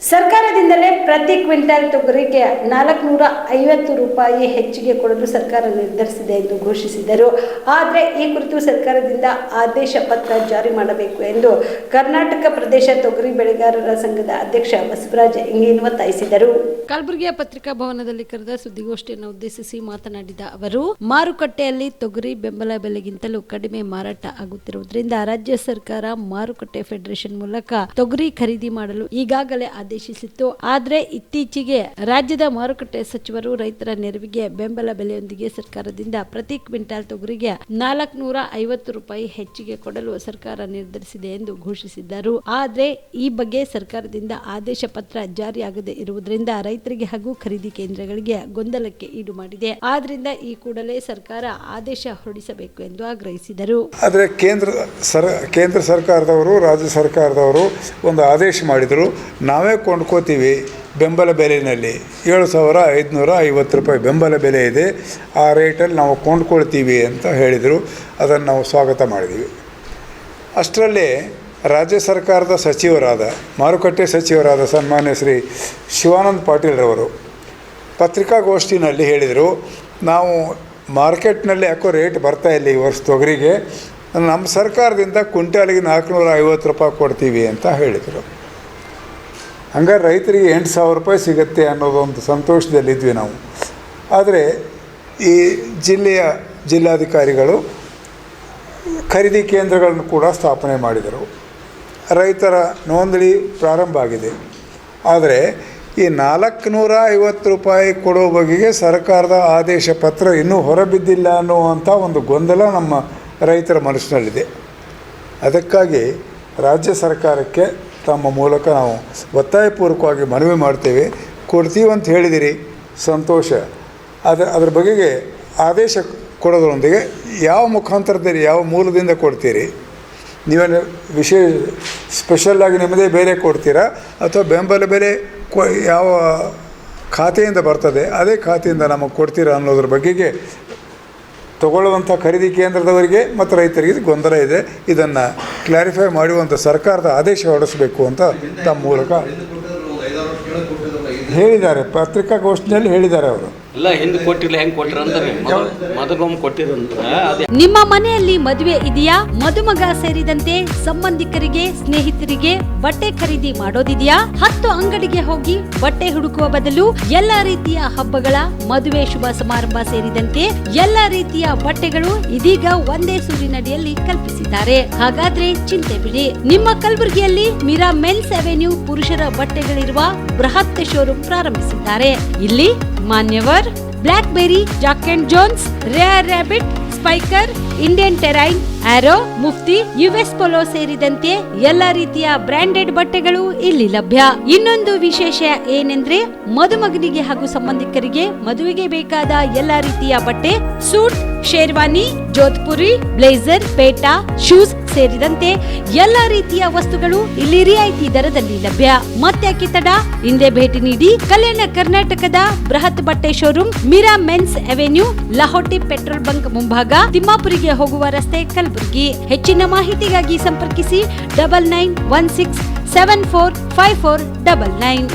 ಸರ್ಕಾರದಿಂದಲೇ ಪ್ರತಿ ಕ್ವಿಂಟಾಲ್ ತೊಗರಿಗೆ 450 ರೂಪಾಯಿ ಹೆಚ್ಚಿಗೆ ಕೊಡಲು ಸರ್ಕಾರ ನಿರ್ಧರಿಸಿದೆ ಎಂದು ಘೋಷಿಸಿದರು. ಆದರೆ ಈ ಕುರಿತು ಸರ್ಕಾರದಿಂದ ಆದೇಶ ಪತ್ರ ಜಾರಿ ಮಾಡಬೇಕು ಎಂದು ಕರ್ನಾಟಕ ಪ್ರದೇಶ ತೊಗರಿ ಬೆಳೆಗಾರರ ಸಂಘದ ಅಧ್ಯಕ್ಷ ಬಸವರಾಜ ಇಂಗೇನ್ ಒತ್ತಾಯಿಸಿದರು. ಕಲಬುರಗಿಯ ಪತ್ರಿಕಾ ಭವನದಲ್ಲಿ ಕರೆದ ಸುದ್ದಿಗೋಷ್ಠಿಯನ್ನು ಉದ್ದೇಶಿಸಿ ಮಾತನಾಡಿದ ಅವರು, ಮಾರುಕಟ್ಟೆಯಲ್ಲಿ ತೊಗರಿ ಬೆಂಬಲ ಬೆಲೆಗಿಂತಲೂ ಕಡಿಮೆ ಮಾರಾಟ ಆಗುತ್ತಿರುವುದರಿಂದ ರಾಜ್ಯ ಸರ್ಕಾರ ಮಾರುಕಟ್ಟೆ ಫೆಡರೇಷನ್ ಮೂಲಕ ತೊಗರಿ ಖರೀದಿ ಮಾಡಲು ಈಗಾಗಲೇ ಆದೇಶಿಸಿತ್ತು. ಆದರೆ ಇತ್ತೀಚೆಗೆ ರಾಜ್ಯದ ಮಾರುಕಟ್ಟೆ ಸಚಿವರು ರೈತರ ನೆರವಿಗೆ ಬೆಂಬಲ ಬೆಲೆಯೊಂದಿಗೆ ಸರ್ಕಾರದಿಂದ ಪ್ರತಿ ಕ್ವಿಂಟಾಲ್ ತೊಗರಿಗೆ 450 ರೂಪಾಯಿ ಹೆಚ್ಚಿಗೆ ಕೊಡಲು ಸರ್ಕಾರ ನಿರ್ಧರಿಸಿದೆ ಎಂದು ಘೋಷಿಸಿದ್ದರು. ಆದರೆ ಈ ಬಗ್ಗೆ ಸರ್ಕಾರದಿಂದ ಆದೇಶ ಪತ್ರ ಜಾರಿಯಾಗದೇ ಇರುವುದರಿಂದ ರೈತರಿಗೆ ಹಾಗೂ ಖರೀದಿ ಕೇಂದ್ರಗಳಿಗೆ ಗೊಂದಲಕ್ಕೆ ಈಡು ಮಾಡಿದೆ. ಆದ್ರಿಂದ ಈ ಕೂಡಲೇ ಸರ್ಕಾರ ಆದೇಶ ಹೊರಡಿಸಬೇಕು ಎಂದು ಆಗ್ರಹಿಸಿದರು. ಆದರೆ ಕೇಂದ್ರ ಸರ್ಕಾರದವರು ರಾಜ್ಯ ಸರ್ಕಾರದವರು ಒಂದು ಆದೇಶ ಮಾಡಿದರು. ನಾವೇ ಕೊಂಡ್ಕೋತೀವಿ ಬೆಂಬಲ ಬೆಲೆಯಲ್ಲಿ 7,550 ರೂಪಾಯಿ ಬೆಂಬಲ ಬೆಲೆ ಇದೆ, ಆ ರೇಟಲ್ಲಿ ನಾವು ಕೊಂಡ್ಕೊಳ್ತೀವಿ ಅಂತ ಹೇಳಿದರು. ಅದನ್ನು ನಾವು ಸ್ವಾಗತ ಮಾಡಿದ್ದೀವಿ. ಅಷ್ಟರಲ್ಲಿ ರಾಜ್ಯ ಸರ್ಕಾರದ ಸಚಿವರಾದ ಮಾರುಕಟ್ಟೆ ಸಚಿವರಾದ ಸನ್ಮಾನ್ಯ ಶ್ರೀ ಶಿವಾನಂದ ಪಾಟೀಲ್ರವರು ಪತ್ರಿಕಾಗೋಷ್ಠಿನಲ್ಲಿ ಹೇಳಿದರು, ನಾವು ಮಾರ್ಕೆಟ್ನಲ್ಲಿ ಯಾಕೋ ರೇಟ್ ಬರ್ತಾ ಇಲ್ಲ ಈ ವರ್ಷ ತೊಗರಿಗೆ, ನಮ್ಮ ಸರ್ಕಾರದಿಂದ ಕ್ವಿಂಟಾಲಿಗೆ 450 ರೂಪಾಯಿ ಕೊಡ್ತೀವಿ ಅಂತ ಹೇಳಿದರು. ಹಂಗಾರೆ ರೈತರಿಗೆ 8,000 ರೂಪಾಯಿ ಸಿಗುತ್ತೆ ಅನ್ನೋದೊಂದು ಸಂತೋಷದಲ್ಲಿದ್ವಿ ನಾವು. ಆದರೆ ಈ ಜಿಲ್ಲಾಧಿಕಾರಿಗಳು ಖರೀದಿ ಕೇಂದ್ರಗಳನ್ನು ಕೂಡ ಸ್ಥಾಪನೆ ಮಾಡಿದರು. ರೈತರ ನೋಂದಣಿ ಪ್ರಾರಂಭ ಆಗಿದೆ. ಆದರೆ ಈ 450 ರೂಪಾಯಿ ಕೊಡೋ ಬಗೆಗೆ ಸರ್ಕಾರದ ಆದೇಶ ಪತ್ರ ಇನ್ನೂ ಹೊರಬಿದ್ದಿಲ್ಲ ಅನ್ನುವಂಥ ಒಂದು ಗೊಂದಲ ನಮ್ಮ ರೈತರ ಮನಸ್ಸಿನಲ್ಲಿದೆ. ಅದಕ್ಕಾಗಿ ರಾಜ್ಯ ಸರ್ಕಾರಕ್ಕೆ ತಮ್ಮ ಮೂಲಕ ನಾವು ಒತ್ತಾಯಪೂರ್ವಕವಾಗಿ ಮನವಿ ಮಾಡ್ತೇವೆ. ಕೊಡ್ತೀವಿ ಅಂತ ಹೇಳಿದಿರಿ, ಸಂತೋಷ. ಅದ್ರ ಬಗೆಗೆ ಆದೇಶ ಕೊಡೋದ್ರೊಂದಿಗೆ ಯಾವ ಮುಖಾಂತರದಲ್ಲಿ ಯಾವ ಮೂಲದಿಂದ ಕೊಡ್ತೀರಿ, ನೀವೇನು ಸ್ಪೆಷಲ್ಲಾಗಿ ನಿಮ್ಮದೇ ಬೇರೆ ಕೊಡ್ತೀರಾ ಅಥವಾ ಬೆಂಬಲ ಬೆಲೆ ಯಾವ ಖಾತೆಯಿಂದ ಬರ್ತದೆ ಅದೇ ಖಾತೆಯಿಂದ ನಮಗೆ ಕೊಡ್ತೀರಾ ಅನ್ನೋದ್ರ ಬಗೆಗೆ ತಗೊಳ್ಳುವಂಥ ಖರೀದಿ ಕೇಂದ್ರದವರಿಗೆ ಮತ್ತು ರೈತರಿಗೆ ಗೊಂದಲ ಇದೆ. ಇದನ್ನು ಕ್ಲಾರಿಫೈ ಮಾಡುವಂಥ ಸರ್ಕಾರದ ಆದೇಶ ಹೊರಡಿಸಬೇಕು ಅಂತ ತಮ್ಮ ಮೂಲಕ ಹೇಳಿದ್ದಾರೆ. ಪತ್ರಿಕಾಗೋಷ್ಠಿಯಲ್ಲಿ ಹೇಳಿದ್ದಾರೆ ಅವರು. ನಿಮ್ಮ ಮನೆಯಲ್ಲಿ ಮದುವೆ ಇದೆಯಾ? ಮದುಮಗ ಸೇರಿದಂತೆ ಸಂಬಂಧಿಕರಿಗೆ ಸ್ನೇಹಿತರಿಗೆ ಬಟ್ಟೆ ಖರೀದಿ ಮಾಡೋದಿದೆಯಾ? 10 ಅಂಗಡಿಗೆ ಹೋಗಿ ಬಟ್ಟೆ ಹುಡುಕುವ ಬದಲು ಎಲ್ಲಾ ರೀತಿಯ ಹಬ್ಬಗಳ ಮದುವೆ ಶುಭ ಸಮಾರಂಭ ಸೇರಿದಂತೆ ಎಲ್ಲಾ ರೀತಿಯ ಬಟ್ಟೆಗಳು ಇದೀಗ ಒಂದೇ ಸೂರಿನಡಿಯಲ್ಲಿ ಕಲ್ಪಿಸಿದ್ದಾರೆ. ಹಾಗಾದ್ರೆ ಚಿಂತೆ ಬಿಡಿ. ನಿಮ್ಮ ಕಲಬುರಗಿಯಲ್ಲಿ ಮೀರಾ ಮೆನ್ಸ್ ಅವೆನ್ಯೂ ಪುರುಷರ ಬಟ್ಟೆಗಳಿರುವ ಬೃಹತ್ ಶೋರೂಮ್ ಪ್ರಾರಂಭಿಸಿದ್ದಾರೆ. ಇಲ್ಲಿ Manyavar, Blackberrys, Jack and Jones, Rare Rabbit, Spykar, Indian Terrain, Arrow, Mufti, US Polo ಸೇರಿದಂತೆ ಎಲ್ಲಾ ರೀತಿಯ ಬ್ರಾಂಡೆಡ್ ಬಟ್ಟೆಗಳು ಇಲ್ಲಿ ಲಭ್ಯ. ಇನ್ನೊಂದು ವಿಶೇಷ ಏನೆಂದ್ರೆ ಮದುಮಗನಿಗೆ ಹಾಗೂ ಸಂಬಂಧಿಕರಿಗೆ ಮದುವೆಗೆ ಬೇಕಾದ ಎಲ್ಲಾ ರೀತಿಯ ಬಟ್ಟೆ, ಸೂಟ್, ಶೇರ್ವಾನಿ, ಜೋಧ್ಪುರಿ, ಬ್ಲೇಸರ್, ಪೇಟಾ, ಶೂಸ್ ಸೇರಿದಂತೆ ಎಲ್ಲಾ ರೀತಿಯ ವಸ್ತುಗಳು ಇಲ್ಲಿ ರಿಯಾಯಿತಿ ದರದಲ್ಲಿ ಲಭ್ಯ. ಮತ್ತ್ಯಾಕೆ ತಡ? ಹಿಂದೆ ಭೇಟಿ ನೀಡಿ. ಕಲ್ಯಾಣ ಕರ್ನಾಟಕದ ಬೃಹತ್ ಬಟ್ಟೆ showroom Meera mens avenue, Lahoti petrol bunk ಮುಂಭಾಗ, ತಿಮ್ಮಾಪುರಿಗೆ ಹೋಗುವ ರಸ್ತೆ, ಕಲಬುರಗಿ. ಹೆಚ್ಚಿನ ಮಾಹಿತಿಗಾಗಿ ಸಂಪರ್ಕಿಸಿ 9916745499.